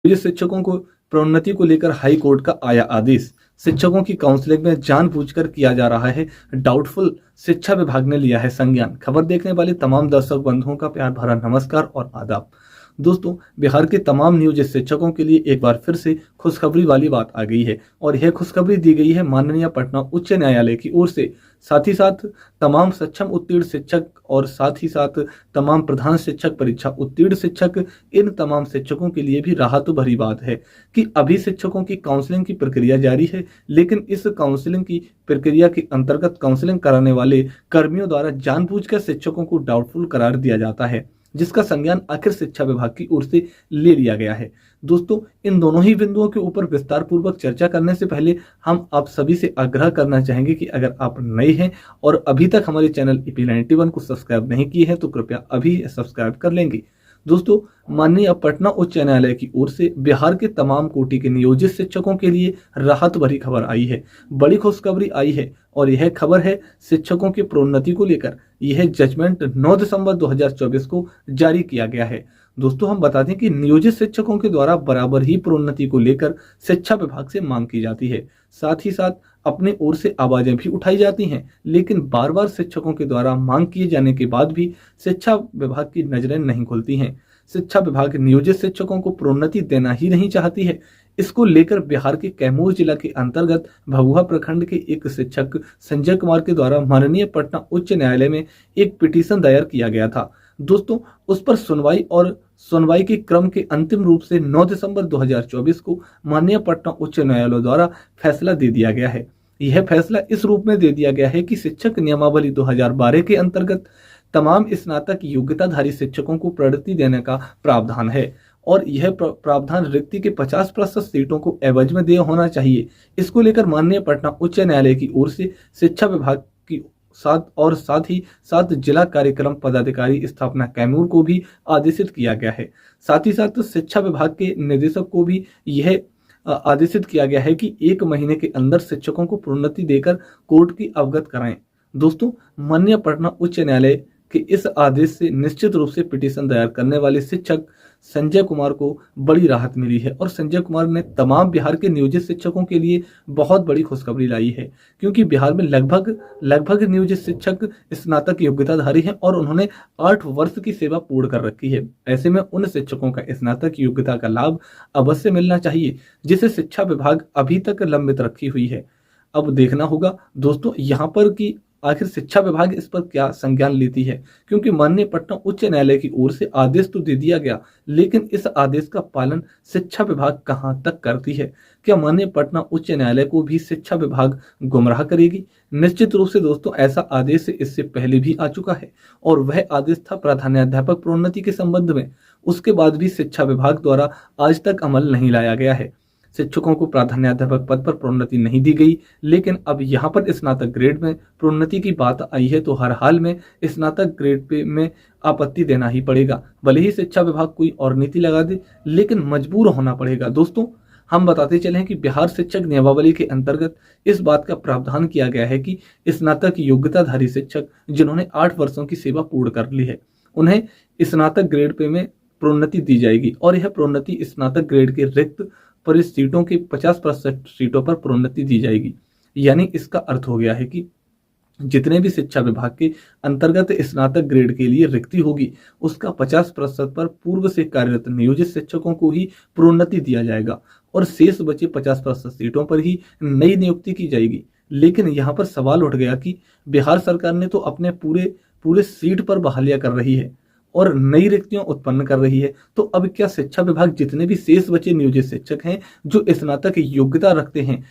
ये शिक्षकों को प्रोन्नति को लेकर हाई कोर्ट का आया आदेश। शिक्षकों की काउंसलिंग में जानबूझकर किया जा रहा है डाउटफुल, शिक्षा विभाग ने लिया है संज्ञान। खबर देखने वाले तमाम दर्शक बंधुओं का प्यार भरा नमस्कार और आदाब। दोस्तों, बिहार के तमाम नियोजित शिक्षकों के लिए एक बार फिर से खुशखबरी वाली बात आ गई है और यह खुशखबरी दी गई है माननीय पटना उच्च न्यायालय की ओर से। साथ ही साथ तमाम सक्षम उत्तीर्ण शिक्षक और साथ ही साथ तमाम प्रधान शिक्षक, परीक्षा उत्तीर्ण शिक्षक, इन तमाम शिक्षकों के लिए भी राहत भरी बात है कि अभी शिक्षकों की काउंसलिंग की प्रक्रिया जारी है, लेकिन इस काउंसलिंग की प्रक्रिया के अंतर्गत काउंसलिंग कराने वाले कर्मियों द्वारा जानबूझकर शिक्षकों को डाउटफुल करार दिया जाता है, जिसका संज्ञान आखिर शिक्षा विभाग की ओर से ले लिया गया है। दोस्तों, इन दोनों ही बिंदुओं के ऊपर विस्तार पूर्वक चर्चा करने से पहले हम आप सभी से आग्रह करना चाहेंगे कि अगर आप नए हैं और अभी तक हमारे चैनल ईपी 91 को सब्सक्राइब नहीं किए हैं तो कृपया अभी सब्सक्राइब कर लेंगे। दोस्तों, माननीय पटना उच्च न्यायालय की ओर से बिहार के तमाम कोटि के नियोजित शिक्षकों के लिए राहत भरी खबर आई है, बड़ी खुशखबरी आई है और यह खबर है शिक्षकों की प्रोन्नति को लेकर। यह जजमेंट 9 दिसंबर 2024 को जारी किया गया है। दोस्तों, हम बता दें कि नियोजित शिक्षकों के द्वारा बराबर ही प्रोन्नति को लेकर शिक्षा विभाग से मांग की जाती है, साथ ही साथ अपनी ओर से आवाजें भी उठाई जाती हैं, लेकिन बार बार शिक्षकों के द्वारा मांग किए जाने के बाद भी शिक्षा विभाग की नजरें नहीं खुलती हैं। शिक्षा विभाग नियोजित शिक्षकों को प्रोन्नति देना ही नहीं चाहती है। इसको लेकर बिहार के कैमूर जिला के अंतर्गत भभुआ प्रखंड के एक शिक्षक संजय कुमार के द्वारा माननीय पटना उच्च न्यायालय में एक पिटीशन दायर किया गया था। दोस्तों, उस पर सुनवाई के क्रम के अंतिम रूप से 9 दिसंबर 2024 को माननीय पटना उच्च न्यायालय द्वारा फैसला दे दिया गया है। यह फैसला इस रूप में दे दिया गया है कि शिक्षक नियमावली 2012 के अंतर्गत तमाम स्नातक योग्यताधारी शिक्षकों को प्रोन्नति देने का प्रावधान है और यह प्रावधान रिक्ति के 50% सीटों को एवज में देय होना चाहिए। इसको लेकर माननीय पटना उच्च न्यायालय की ओर से शिक्षा विभाग की साथ ही साथ जिला कार्यक्रम पदाधिकारी स्थापना कैमूर को भी आदेशित किया गया है। साथ ही साथ शिक्षा विभाग के निदेशक को भी यह आदेशित किया गया है कि 1 महीने के अंदर शिक्षकों को प्रोन्नति देकर कोर्ट की अवगत कराएं। दोस्तों, माननीय पटना उच्च न्यायालय के इस आदेश से निश्चित रूप से पिटीशन दायर करने वाले शिक्षक संजय कुमार को बड़ी राहत मिली है और संजय कुमार ने तमाम बिहार के नियोजित शिक्षकों के लिए बहुत बड़ी खुशखबरी लाई है, क्योंकि बिहार में लगभग नियोजित शिक्षक स्नातक योग्यताधारी हैं और उन्होंने 8 वर्ष की सेवा पूर्ण कर रखी है। ऐसे में उन शिक्षकों का स्नातक योग्यता का लाभ अवश्य मिलना चाहिए, जिसे शिक्षा विभाग अभी तक लंबित रखी हुई है। अब देखना होगा दोस्तों यहाँ पर कि आखिर शिक्षा विभाग इस पर क्या संज्ञान लेती है, क्योंकि माननीय पटना उच्च न्यायालय की ओर से आदेश तो दे दिया गया, लेकिन इस आदेश का पालन शिक्षा विभाग कहां तक करती है। क्या माननीय पटना उच्च न्यायालय को भी शिक्षा विभाग गुमराह करेगी? निश्चित रूप से दोस्तों, ऐसा आदेश इससे पहले भी आ चुका है और वह आदेश था प्रधानाध्यापक प्रोन्नति के संबंध में। उसके बाद भी शिक्षा विभाग द्वारा आज तक अमल नहीं लाया गया है। शिक्षकों को प्राधान्याध्यापक पद पर प्रोन्नति नहीं दी गई, लेकिन अब यहाँ पर स्नातक ग्रेड में प्रोन्नति की बात आई है तो हर हाल में स्नातक ग्रेड पे में आपत्ति देना ही पड़ेगा। भले ही शिक्षा विभाग कोई और नीति लगा दे, लेकिन मजबूर होना पड़ेगा। दोस्तों, हम बताते चलें कि बिहार शिक्षक नियमावली के अंतर्गत इस बात का प्रावधान किया गया है कि स्नातक योग्यताधारी शिक्षक जिन्होंने 8 वर्षों की सेवा पूर्ण कर ली है, उन्हें स्नातक ग्रेड पे में प्रोन्नति दी जाएगी और यह प्रोन्नति स्नातक ग्रेड के रिक्त पर सीटों के 50% सीटों पर प्रोन्नति दी जाएगी। यानी इसका अर्थ हो गया है कि जितने भी शिक्षा विभाग के अंतर्गत स्नातक ग्रेड के लिए रिक्ति होगी, उसका 50% पर पूर्व से कार्यरत नियोजित शिक्षकों को ही प्रोन्नति दिया जाएगा और शेष बचे 50% सीटों पर ही नई नियुक्ति की जाएगी। लेकिन यहाँ पर सवाल उठ गया कि बिहार सरकार ने तो अपने पूरे सीट पर बहालियां कर रही है और नई रिक्तियां उत्पन्न कर रही है, तो अब क्या शिक्षा विभाग जितने भी शेष बचे नियोजित शिक्षक हैं जो स्नातक योग्यता रखते हैं,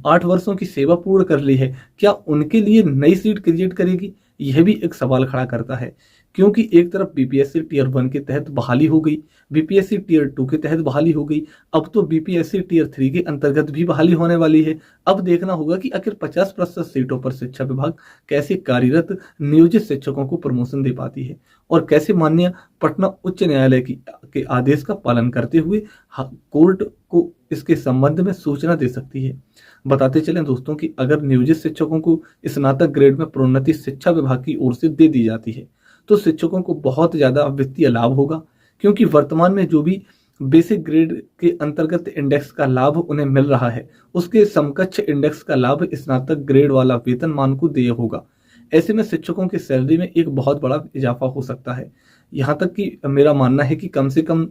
8 वर्षों की सेवा पूर्ण कर ली है, क्या उनके लिए नई सीट क्रिएट करेगी? यह भी एक सवाल खड़ा करता है, क्योंकि एक तरफ बीपीएससी टीयर 1 के तहत बहाली हो गई, बीपीएससी टीयर 2 के तहत बहाली हो गई, अब तो बीपीएससी टीयर 3 के अंतर्गत भी बहाली होने वाली है। अब देखना होगा कि आखिर 50% सीटों पर शिक्षा विभाग कैसे कार्यरत नियोजित शिक्षकों को प्रमोशन दे पाती है और कैसे माननीय पटना उच्च न्यायालय के आदेश का पालन करते हुए कोर्ट को इसके संबंध में सूचना दे सकती है। बताते चलें दोस्तों कि अगर नियोजित शिक्षकों को स्नातक ग्रेड में प्रोन्नति शिक्षा विभाग की ओर से दे दी जाती है तो शिक्षकों को बहुत ज्यादा वित्तीय लाभ होगा, क्योंकि वर्तमान में जो भी बेसिक ग्रेड के अंतर्गत इंडेक्स का लाभ उन्हें मिल रहा है, उसके समकक्ष इंडेक्स का लाभ स्नातक ग्रेड वाला वेतनमान को देय होगा। ऐसे में शिक्षकों की सैलरी में एक बहुत बड़ा इजाफा हो सकता है। यहाँ तक कि मेरा मानना है कि कम से कम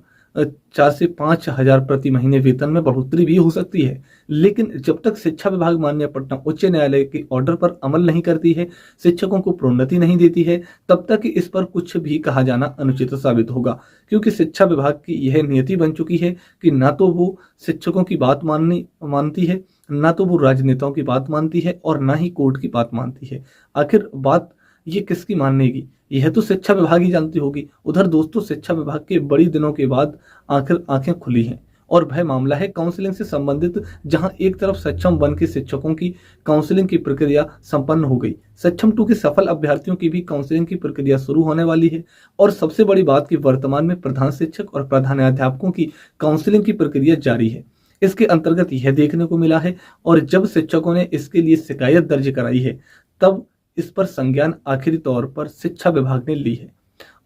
4 से 5 हजार प्रति महीने वेतन में बढ़ोतरी भी हो सकती है। लेकिन जब तक शिक्षा विभाग माननीय पटना उच्च न्यायालय के ऑर्डर पर अमल नहीं करती है, शिक्षकों को प्रोन्नति नहीं देती है, तब तक इस पर कुछ भी कहा जाना अनुचित साबित होगा। क्योंकि शिक्षा विभाग की यह नियति बन चुकी है कि ना तो वो शिक्षकों की बात मानती है, ना तो वो राजनेताओं की बात मानती है, और ना ही कोर्ट की बात मानती है। आखिर बात ये किसकी मानेगी? यह तो शिक्षा विभाग ही जानती होगी। उधर दोस्तों, शिक्षा विभाग के बड़ी दिनों के बाद आखिर आंखें खुली हैं और वह मामला है काउंसलिंग से संबंधित, जहां एक तरफ सक्षम 1 के शिक्षकों की काउंसलिंग की प्रक्रिया संपन्न हो गई। सक्षम 2 के सफल अभ्यर्थियों की भी काउंसलिंग की प्रक्रिया शुरू होने वाली है। और सबसे बड़ी बात कि वर्तमान में प्रधान शिक्षक और प्रधानाध्यापकों की काउंसलिंग की प्रक्रिया जारी है। इसके अंतर्गत यह देखने को मिला है, और जब शिक्षकों ने इसके लिए शिकायत दर्ज कराई है, तब इस पर संज्ञान आखिरी तौर पर शिक्षा विभाग ने ली है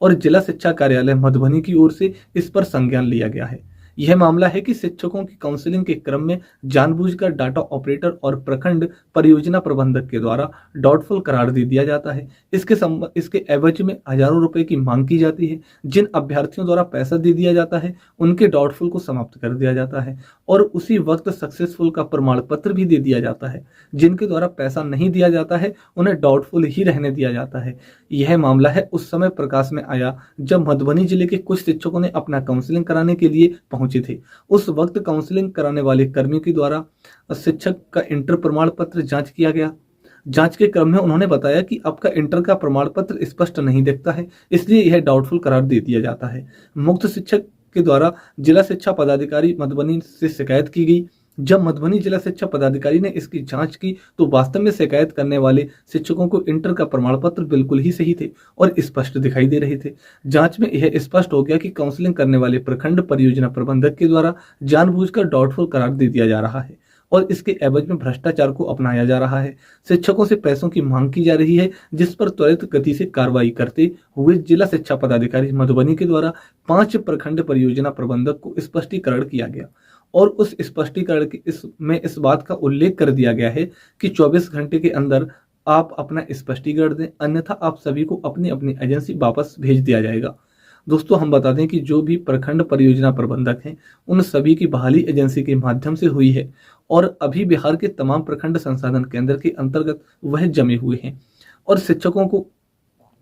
और जिला शिक्षा कार्यालय मधुबनी की ओर से इस पर संज्ञान लिया गया है। यह मामला है कि शिक्षकों की काउंसलिंग के क्रम में जानबूझकर डाटा ऑपरेटर और प्रखंड परियोजना प्रबंधक के द्वारा डाउटफुल करार दे दिया जाता है। इसके एवज में हजारों रुपए की मांग की जाती है। जिन अभ्यर्थियों द्वारा पैसा दे दिया जाता है, उनके डाउटफुल को समाप्त कर दिया जाता है और उसी वक्त सक्सेसफुल का प्रमाण पत्र भी दे दिया जाता है। जिनके द्वारा पैसा नहीं दिया जाता है, उन्हें डाउटफुल ही रहने दिया जाता है। यह मामला है उस समय प्रकाश में आया जब मधुबनी जिले के कुछ शिक्षकों ने अपना काउंसलिंग कराने के लिए पहुंचे थे। उस वक्त काउंसलिंग कराने वाले कर्मियों के द्वारा शिक्षक का इंटर प्रमाण पत्र जांच किया गया। जांच के क्रम में उन्होंने बताया कि आपका इंटर का प्रमाण पत्र स्पष्ट नहीं दिखता है, इसलिए यह डाउटफुल करार दे दिया जाता है। मुक्त शिक्षक के द्वारा जिला शिक्षा पदाधिकारी मधुबनी से शिकायत की गई। जब मधुबनी जिला शिक्षा पदाधिकारी ने इसकी जांच की, तो वास्तव में शिकायत करने वाले शिक्षकों को इंटर का प्रमाण पत्र बिल्कुल ही सही थे और स्पष्ट दिखाई दे रहे थे। जांच में यह स्पष्ट हो गया कि काउंसलिंग करने वाले प्रखंड परियोजना प्रबंधक के द्वारा जानबूझकर डाउटफुल करार दे दिया जा रहा है और इसके एवज में भ्रष्टाचार को अपनाया जा रहा है। शिक्षकों से पैसों की मांग की जा रही है, जिस पर त्वरित गति से कार्रवाई करते हुए जिला शिक्षा पदाधिकारी मधुबनी के द्वारा 5 प्रखंड परियोजना प्रबंधक को स्पष्टीकरण किया गया और उस स्पष्टीकरण के इसमें इस बात का उल्लेख कर दिया गया है कि 24 घंटे के अंदर आप अपना स्पष्टीकरण दें, अन्यथा आप सभी को अपनी अपनी एजेंसी वापस भेज दिया जाएगा। दोस्तों, हम बता दें कि जो भी प्रखंड परियोजना प्रबंधक हैं, उन सभी की बहाली एजेंसी के माध्यम से हुई है और अभी बिहार के तमाम प्रखंड संसाधन केंद्र के अंतर्गत वह जमे हुए हैं और शिक्षकों को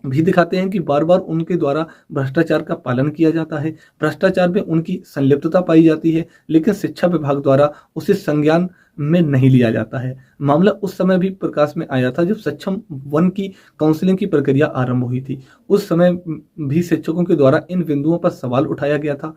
भी दिखाते हैं कि बार बार उनके द्वारा भ्रष्टाचार का पालन किया जाता है, भ्रष्टाचार में उनकी संलिप्तता पाई जाती है, लेकिन शिक्षा विभाग द्वारा उसे संज्ञान में नहीं लिया जाता है। मामला उस समय भी प्रकाश में आया था जब सक्षम 1 की काउंसलिंग की प्रक्रिया आरंभ हुई थी। उस समय भी शिक्षकों के द्वारा इन बिंदुओं पर सवाल उठाया गया था।